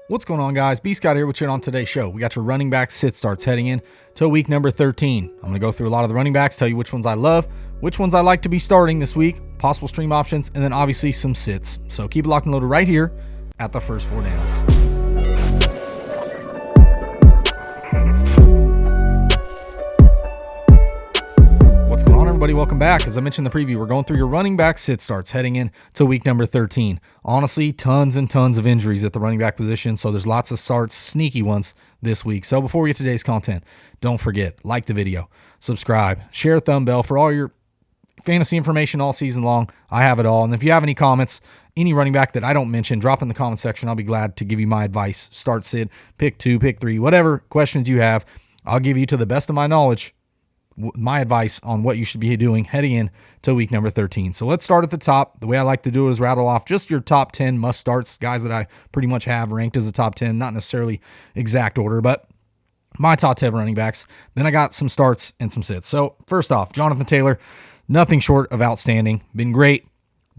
What's going on, guys? B Scott here with you on today's show. We got your running back sit starts heading in to week number 13. I'm going to go through a lot of the running backs, tell you which ones I love, which ones I like to be starting this week, possible stream options, and then obviously some sits. So keep it locked and loaded right here at the first four downs. What's going on, everybody? Welcome back. As I mentioned in the preview, we're going through your running back sit starts heading in to week number 13. Honestly, tons and tons of injuries at the running back position, so there's lots of starts, sneaky ones this week. So before we get to today's content, don't forget, like the video, subscribe, share a thumb bell for all your fantasy information all season long. I have it all. And if you have any comments, any running back that I don't mention, drop in the comment section. I'll be glad to give you my advice. Start, sit, pick two, pick three, whatever questions you have. I'll give you, to the best of my knowledge, my advice on what you should be doing heading in to week number 13. So let's start at the top. The way I like to do it is rattle off just your top 10 must starts, guys that I pretty much have ranked as a top 10, not necessarily exact order, but my top 10 running backs. Then I got some starts and some sits. So first off, Jonathan Taylor, nothing short of outstanding. Been great.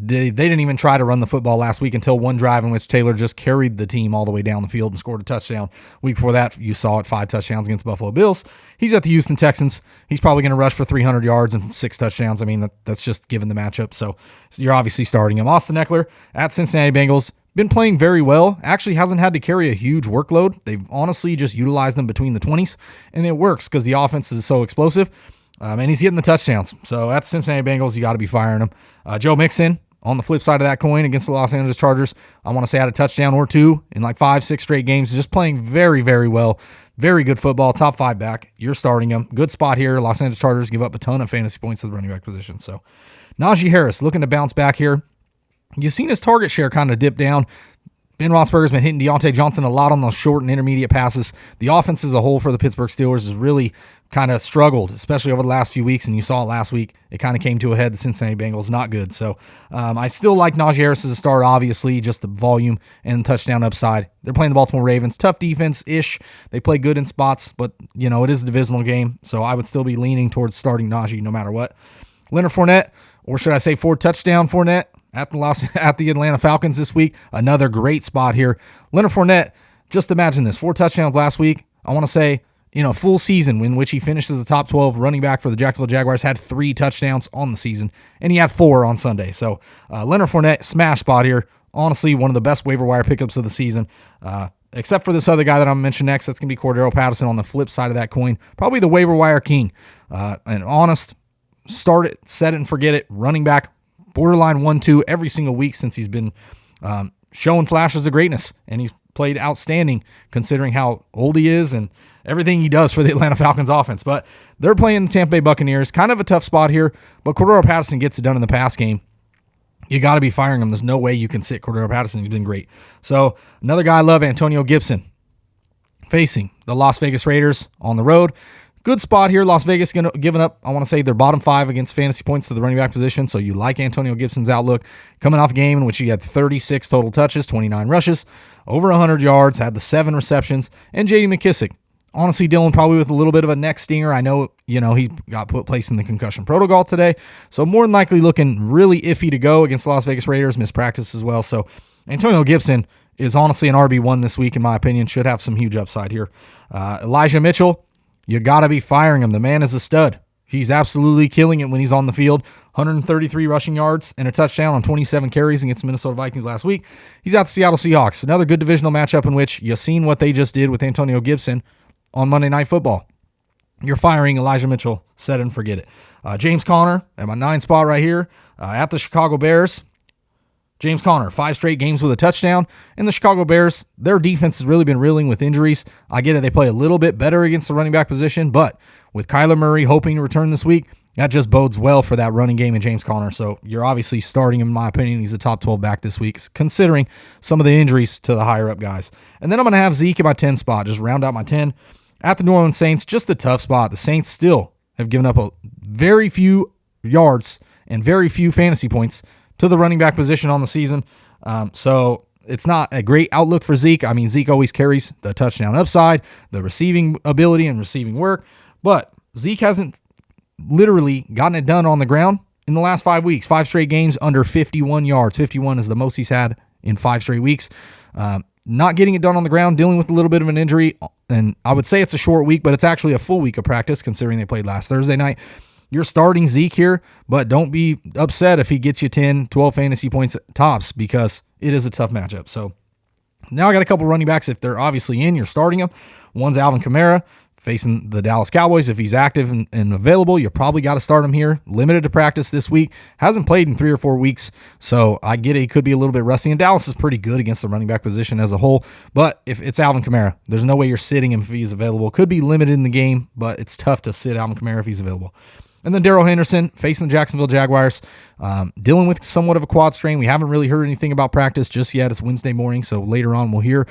They didn't even try to run the football last week until one drive in which Taylor just carried the team all the way down the field and scored a touchdown. Week before that, you saw it, 5 touchdowns against Buffalo Bills. He's at the Houston Texans. He's probably going to rush for 300 yards and 6 touchdowns. I mean, that's just given the matchup. So you're obviously starting him. Austin Eckler at Cincinnati Bengals. Been playing very well. Actually hasn't had to carry a huge workload. They've honestly just utilized them between the 20s, and it works because the offense is so explosive. And he's getting the touchdowns. So at the Cincinnati Bengals, you got to be firing him. Joe Mixon, on the flip side of that coin against the Los Angeles Chargers, I want to say had a touchdown or two in like 5-6 straight games. Just playing very, very well. Very good football. Top 5 back. You're starting him. Good spot here. Los Angeles Chargers give up a ton of fantasy points to the running back position. So Najee Harris looking to bounce back here. You've seen his target share kind of dip down. Ben Roethlisberger's been hitting Deontay Johnson a lot on those short and intermediate passes. The offense as a whole for the Pittsburgh Steelers has really kind of struggled, especially over the last few weeks, and you saw it last week. It kind of came to a head. The Cincinnati Bengals, not good. So I still like Najee Harris as a start, obviously, just the volume and touchdown upside. They're playing the Baltimore Ravens. Tough defense-ish. They play good in spots, but, it is a divisional game, so I would still be leaning towards starting Najee no matter what. Leonard Fournette, or should I say 4-touchdown Fournette, at the Atlanta Falcons this week. Another great spot here. Leonard Fournette, just imagine this, 4 touchdowns last week. I want to say, full season in which he finished as the top 12 running back for the Jacksonville Jaguars, had 3 touchdowns on the season, and he had 4 on Sunday. So Leonard Fournette, smash spot here. Honestly, one of the best waiver wire pickups of the season. Except for this other guy that I'm going to mention next, that's going to be Cordero Patterson on the flip side of that coin. Probably the waiver wire king. An honest, start it, set it and forget it, running back, borderline 1-2 every single week since he's been showing flashes of greatness, and he's played outstanding considering how old he is and everything he does for the Atlanta Falcons offense. But they're playing the Tampa Bay Buccaneers. Kind of a tough spot here, but Cordero Patterson gets it done in the pass game. You got to be firing him. There's no way you can sit Cordero Patterson. He's been great. So another guy I love, Antonio Gibson, facing the Las Vegas Raiders on the road. Good spot here. Las Vegas giving up, I want to say, their bottom 5 against fantasy points to the running back position. So you like Antonio Gibson's outlook. Coming off a game in which he had 36 total touches, 29 rushes, over 100 yards, had the 7 receptions, and J.D. McKissic. Honestly, Dylan probably with a little bit of a neck placed in the concussion protocol today. So more than likely looking really iffy to go against the Las Vegas Raiders. Missed practice as well. So Antonio Gibson is honestly an RB1 this week, in my opinion. Should have some huge upside here. Elijah Mitchell, you got to be firing him. The man is a stud. He's absolutely killing it when he's on the field. 133 rushing yards and a touchdown on 27 carries against the Minnesota Vikings last week. He's at the Seattle Seahawks. Another good divisional matchup in which you've seen what they just did with Antonio Gibson on Monday Night Football. You're firing Elijah Mitchell. Set it and forget it. James Conner at my 9 spot right here at the Chicago Bears. James Conner, 5 straight games with a touchdown. And the Chicago Bears, their defense has really been reeling with injuries. I get it, they play a little bit better against the running back position, but with Kyler Murray hoping to return this week, that just bodes well for that running game in James Conner. So you're obviously starting him, in my opinion. He's a top 12 back this week, considering some of the injuries to the higher-up guys. And then I'm going to have Zeke in my 10 spot, just round out my 10. At the New Orleans Saints, just a tough spot. The Saints still have given up a very few yards and very few fantasy points to the running back position on the season. So it's not a great outlook for Zeke. I mean, Zeke always carries the touchdown upside, the receiving ability and receiving work, but Zeke hasn't literally gotten it done on the ground in the last 5 weeks. 5 straight games under 51 yards. 51 is the most he's had in 5 straight weeks. not getting it done on the ground, dealing with a little bit of an injury. And I would say it's a short week, but it's actually a full week of practice considering they played last Thursday night. You're starting Zeke here, but don't be upset if he gets you 10, 12 fantasy points tops because it is a tough matchup. So now I got a couple running backs. If they're obviously in, you're starting them. One's Alvin Kamara facing the Dallas Cowboys. If he's active and available, you probably got to start him here. Limited to practice this week. Hasn't played in 3 or 4 weeks, so I get it. He could be a little bit rusty. And Dallas is pretty good against the running back position as a whole. But if it's Alvin Kamara, there's no way you're sitting him if he's available. Could be limited in the game, but it's tough to sit Alvin Kamara if he's available. And then Darrell Henderson facing the Jacksonville Jaguars, dealing with somewhat of a quad strain. We haven't really heard anything about practice just yet. It's Wednesday morning, so later on we'll hear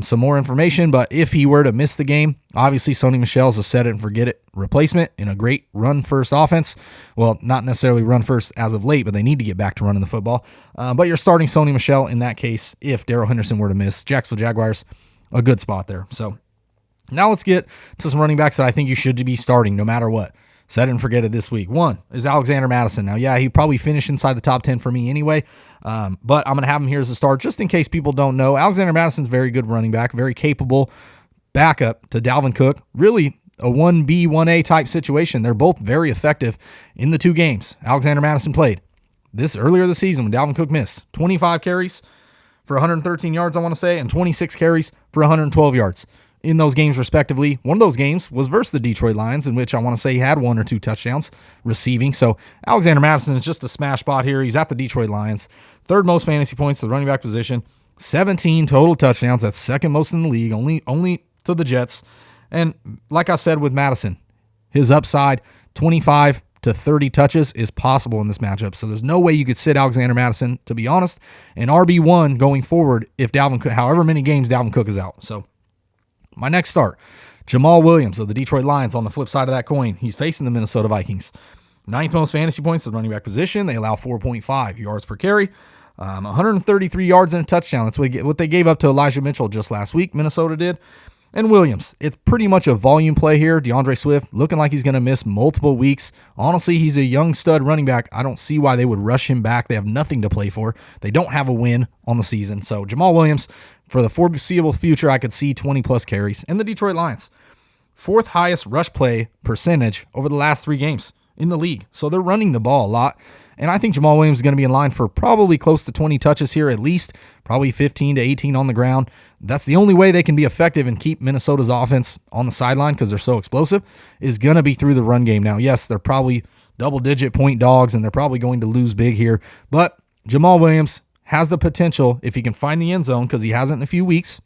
some more information. But if he were to miss the game, obviously Sony Michel's a set it and forget it replacement in a great run-first offense. Well, not necessarily run-first as of late, but they need to get back to running the football. But you're starting Sony Michel in that case if Darrell Henderson were to miss. Jacksonville Jaguars, a good spot there. So now let's get to some running backs that I think you should be starting no matter what. Set it and forget it this week. One is Alexander Mattison. Now, yeah, he probably finished inside the top 10 for me anyway, but I'm going to have him here as a start just in case people don't know. Alexander Mattison's very good running back, very capable backup to Dalvin Cook. Really a 1B, 1A type situation. They're both very effective in the 2 games Alexander Mattison played. This earlier this season when Dalvin Cook missed 25 carries for 113 yards, I want to say, and 26 carries for 112 yards. In those games, respectively. One of those games was versus the Detroit Lions, in which I want to say he had 1 or 2 touchdowns receiving. So Alexander Mattison is just a smash spot here. He's at the Detroit Lions. 3rd most fantasy points to the running back position. 17 total touchdowns. That's 2nd most in the league, only to the Jets. And like I said with Mattison, his upside, 25 to 30 touches is possible in this matchup. So there's no way you could sit Alexander Mattison, to be honest, and RB1 going forward if Dalvin Cook, however many games Dalvin Cook is out. So my next start, Jamaal Williams of the Detroit Lions on the flip side of that coin. He's facing the Minnesota Vikings. 9th most fantasy points to the running back position. They allow 4.5 yards per carry, 133 yards and a touchdown. That's what they gave up to Elijah Mitchell just last week, Minnesota did. And Williams, it's pretty much a volume play here. DeAndre Swift looking like he's going to miss multiple weeks. Honestly, he's a young stud running back. I don't see why they would rush him back. They have nothing to play for. They don't have a win on the season. So Jamaal Williams, for the foreseeable future, I could see 20-plus carries. And the Detroit Lions, 4th highest rush play percentage over the last 3 games in the league. So they're running the ball a lot. And I think Jamaal Williams is going to be in line for probably close to 20 touches here at least, probably 15 to 18 on the ground. That's the only way they can be effective and keep Minnesota's offense on the sideline because they're so explosive is going to be through the run game. Now, yes, they're probably double-digit point dogs, and they're probably going to lose big here. But Jamaal Williams has the potential, if he can find the end zone, because he hasn't in a few weeks,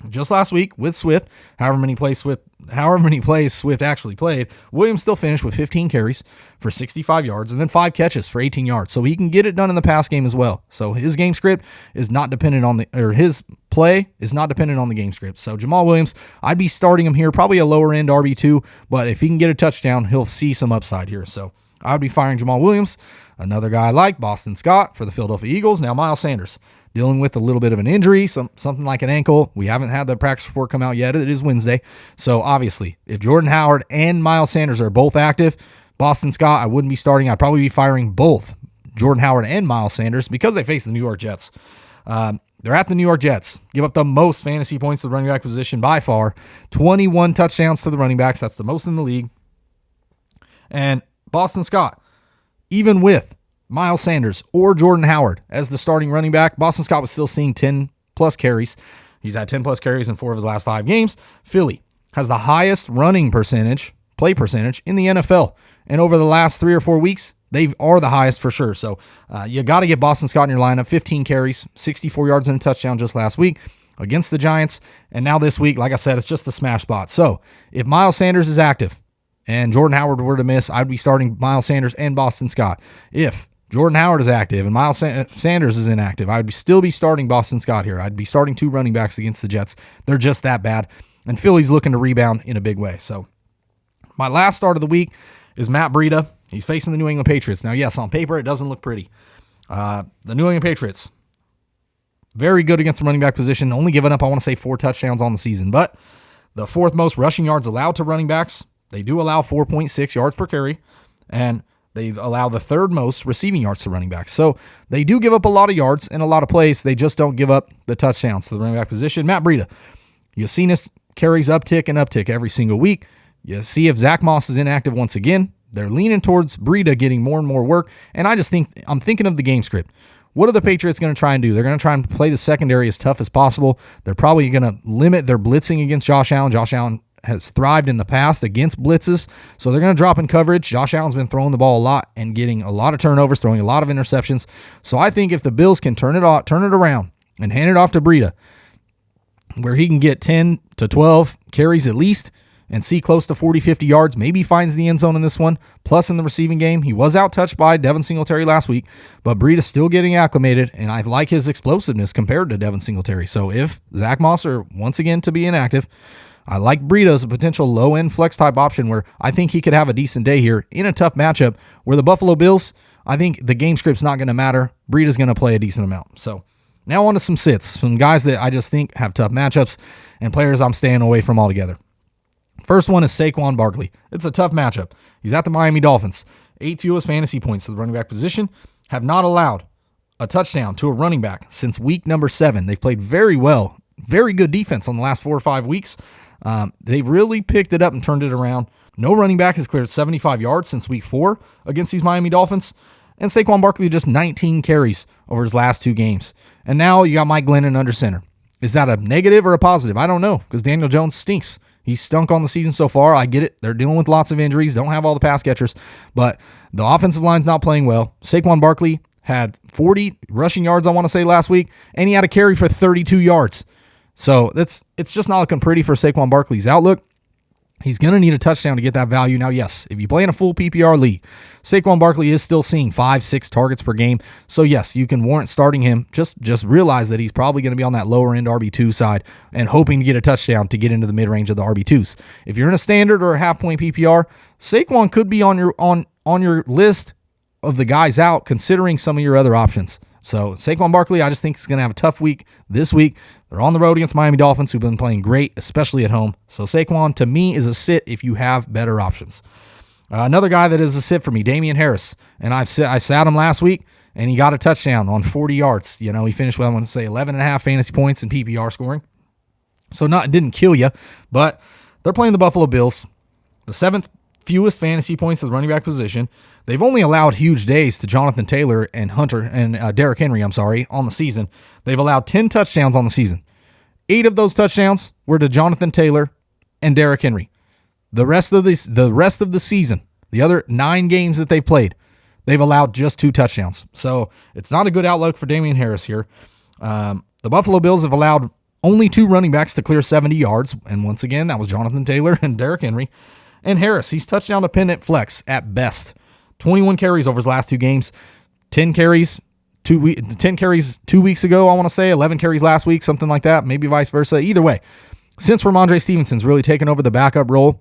just last week with Swift, however many plays Swift actually played, Williams still finished with 15 carries for 65 yards and then 5 catches for 18 yards. So he can get it done in the pass game as well. So his game script is not dependent on his play is not dependent on the game script. So Jamaal Williams, I'd be starting him here, probably a lower end RB2, but if he can get a touchdown, he'll see some upside here. So I would be firing Jamaal Williams. Another guy I like, Boston Scott for the Philadelphia Eagles. Now Miles Sanders dealing with a little bit of an injury, something like an ankle. We haven't had the practice report come out yet. It is Wednesday. So obviously, if Jordan Howard and Miles Sanders are both active, Boston Scott, I wouldn't be starting. I'd probably be firing both Jordan Howard and Miles Sanders because they face the New York Jets. They're at the New York Jets. Give up the most fantasy points to the running back position by far. 21 touchdowns to the running backs. That's the most in the league. And Boston Scott, even with Miles Sanders or Jordan Howard as the starting running back, Boston Scott was still seeing 10-plus carries. He's had 10-plus carries in 4 of his last 5 games. Philly has the highest running percentage, play percentage, in the NFL. And over the last 3 or 4 weeks, they are the highest for sure. So you got to get Boston Scott in your lineup. 15 carries, 64 yards and a touchdown just last week against the Giants. And now this week, like I said, it's just a smash spot. So if Miles Sanders is active and Jordan Howard were to miss, I'd be starting Miles Sanders and Boston Scott. If Jordan Howard is active and Miles Sanders is inactive, I would still be starting Boston Scott here. I'd be starting 2 running backs against the Jets. They're just that bad. And Philly's looking to rebound in a big way. So my last start of the week is Matt Breida. He's facing the New England Patriots. Now, yes, on paper, it doesn't look pretty. The New England Patriots, very good against the running back position, only giving up, I want to say, 4 touchdowns on the season. But the 4th most rushing yards allowed to running backs, they do allow 4.6 yards per carry. And They allow the third most receiving yards to running backs. So they do give up a lot of yards and a lot of plays. They just don't give up the touchdowns to the running back position. Matt Breida, you've seen his carries uptick and uptick every single week. You see if Zach Moss is inactive once again. They're leaning towards Breida getting more and more work. And I'm thinking of the game script. What are the Patriots going to try and do? They're going to try and play the secondary as tough as possible. They're probably going to limit their blitzing against Josh Allen. Josh Allen has thrived in the past against blitzes, so they're going to drop in coverage. Josh Allen's been throwing the ball a lot and getting a lot of turnovers, throwing a lot of interceptions. So I think if the Bills can turn it around and hand it off to Breida, where he can get 10 to 12 carries at least and see close to 40, 50 yards, maybe finds the end zone in this one. Plus in the receiving game, he was out-touched by Devin Singletary last week, but Breida's still getting acclimated, and I like his explosiveness compared to Devin Singletary. So if Zach Moss are once again to be inactive, I like Breida as a potential low-end flex-type option where I think he could have a decent day here in a tough matchup where the Buffalo Bills, I think the game script's not going to matter. Breida's going to play a decent amount. So now on to some sits, some guys that I just think have tough matchups and players I'm staying away from altogether. First one is Saquon Barkley. It's a tough matchup. He's at the Miami Dolphins. 8th fewest fantasy points to the running back position. Have not allowed a touchdown to a running back since week number 7. They've played very well. Very good defense on the last 4 or 5 weeks. They've really picked it up and turned it around. No running back has cleared 75 yards since week 4 against these Miami Dolphins. And Saquon Barkley just 19 carries over his last 2 games. And now you got Mike Glennon under center. Is that a negative or a positive? I don't know, because Daniel Jones stinks. He's stunk on the season so far. I get it. They're dealing with lots of injuries. Don't have all the pass catchers. But the offensive line's not playing well. Saquon Barkley had 40 rushing yards, I want to say, last week. And he had a carry for 32 yards. So it's just not looking pretty for Saquon Barkley's outlook. He's going to need a touchdown to get that value. Now, yes, if you play in a full PPR league, Saquon Barkley is still seeing 5-6 targets per game. So, yes, you can warrant starting him. Just realize that he's probably going to be on that lower-end RB2 side and hoping to get a touchdown to get into the mid-range of the RB2s. If you're in a standard or a half-point PPR, Saquon could be on your list of the guys out, considering some of your other options. So Saquon Barkley, I just think he's going to have a tough week this week. They're on the road against Miami Dolphins, who've been playing great, especially at home. So Saquon, to me, is a sit if you have better options. Another guy that is a sit for me, Damien Harris. And I sat him last week, and he got a touchdown on 40 yards. You know, he finished with, I want to say, 11.5 fantasy points in PPR scoring. So it didn't kill you, but they're playing the Buffalo Bills, the 7th fewest fantasy points to the running back position. They've only allowed huge days to Jonathan Taylor and Derrick Henry, on the season. They've allowed 10 touchdowns on the season. 8 of those touchdowns were to Jonathan Taylor and Derrick Henry. The rest of the season, the other 9 games that they've played, they've allowed just 2 touchdowns. So it's not a good outlook for Damien Harris here. The Buffalo Bills have allowed only 2 running backs to clear 70 yards, and once again, that was Jonathan Taylor and Derrick Henry. And Harris, he's touchdown-dependent flex at best. 21 carries over his last 2 games. 10 carries 2 weeks ago, I want to say. 11 carries last week, something like that. Maybe vice versa. Either way, since Ramondre Stevenson's really taken over the backup role,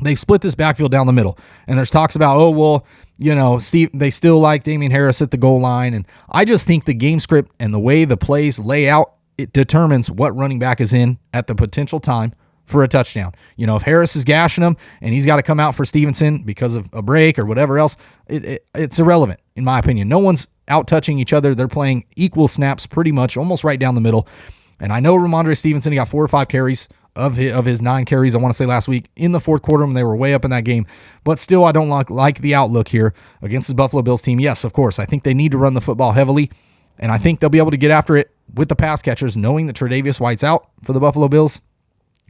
they split this backfield down the middle. And there's talks about, they still like Damien Harris at the goal line. And I just think the game script and the way the plays lay out, it determines what running back is in at the potential time for a touchdown. If Harris is gashing him and he's got to come out for Stevenson because of a break or whatever else, it's irrelevant, in my opinion. No one's out-touching each other. They're playing equal snaps pretty much, almost right down the middle. And I know Ramondre Stevenson, he got 4 or 5 carries of his 9 carries, I want to say last week, in the fourth quarter when they were way up in that game. But still, I don't like the outlook here against the Buffalo Bills team. Yes, of course, I think they need to run the football heavily, and I think they'll be able to get after it with the pass catchers, knowing that Tre'Davious White's out for the Buffalo Bills.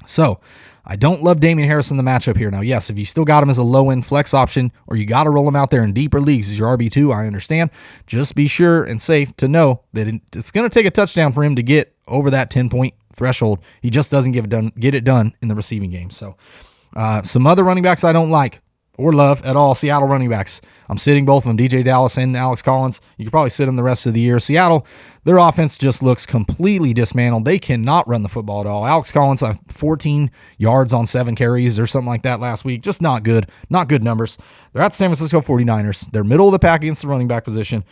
So I don't love Damien Harris in the matchup here. Now, yes, if you still got him as a low-end flex option or you got to roll him out there in deeper leagues as your RB2, I understand. Just be sure and safe to know that it's going to take a touchdown for him to get over that 10-point threshold. He just doesn't get it done in the receiving game. So some other running backs I don't like or love at all, Seattle running backs. I'm sitting both of them, DJ Dallas and Alex Collins. You could probably sit them the rest of the year. Seattle, their offense just looks completely dismantled. They cannot run the football at all. Alex Collins, 14 yards on 7 carries or something like that last week. Just not good. Not good numbers. They're at the San Francisco 49ers. They're middle of the pack against the running back position,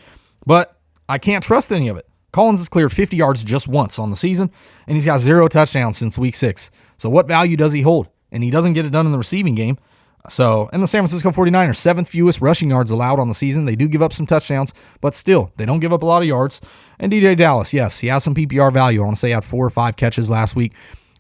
but I can't trust any of it. Collins has cleared 50 yards just once on the season, and he's got 0 touchdowns since week 6. So what value does he hold? And he doesn't get it done in the receiving game. So, and the San Francisco 49ers, 7th fewest rushing yards allowed on the season. They do give up some touchdowns, but still, they don't give up a lot of yards. And DJ Dallas, yes, he has some PPR value. I want to say he had 4 or 5 catches last week.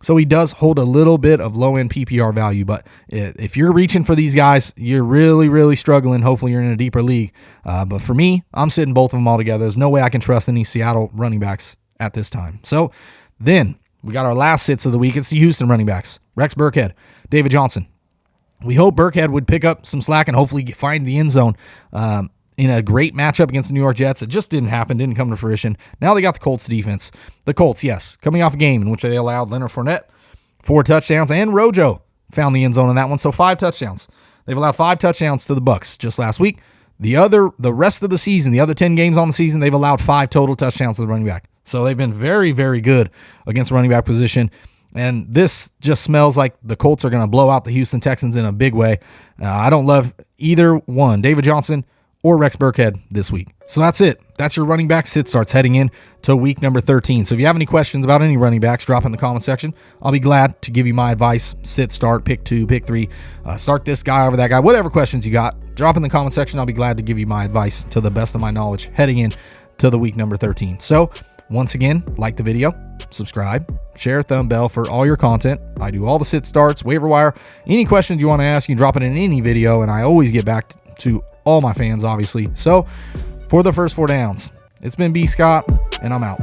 So he does hold a little bit of low-end PPR value, but if you're reaching for these guys, you're really, really struggling. Hopefully you're in a deeper league. But for me, I'm sitting both of them all together. There's no way I can trust any Seattle running backs at this time. So then we got our last sits of the week. It's the Houston running backs. Rex Burkhead, David Johnson. We hope Burkhead would pick up some slack and hopefully find the end zone in a great matchup against the New York Jets. It just didn't happen, didn't come to fruition. Now they got the Colts defense. The Colts, yes, coming off a game in which they allowed Leonard Fournette 4 touchdowns, and Rojo found the end zone in that one, so 5 touchdowns. They've allowed 5 touchdowns to the Bucs just last week. The rest of the season, the other 10 games on the season, they've allowed 5 total touchdowns to the running back. So they've been very, very good against the running back position. And this just smells like the Colts are going to blow out the Houston Texans in a big way. I don't love either one, David Johnson or Rex Burkhead, this week. So that's it. That's your running back sit starts heading in to week number 13. So if you have any questions about any running backs, drop in the comment section. I'll be glad to give you my advice. Sit, start, pick 2, pick 3, start this guy over that guy. Whatever questions you got, drop in the comment section. I'll be glad to give you my advice to the best of my knowledge heading in to the week number 13. So once again, like the video, subscribe, share, thumb bell for all your content. I do all the sit starts, waiver wire. Any questions you want to ask, you can drop it in any video, and I always get back to all my fans, obviously. So for the first 4 downs, it's been B. Scott, and I'm out.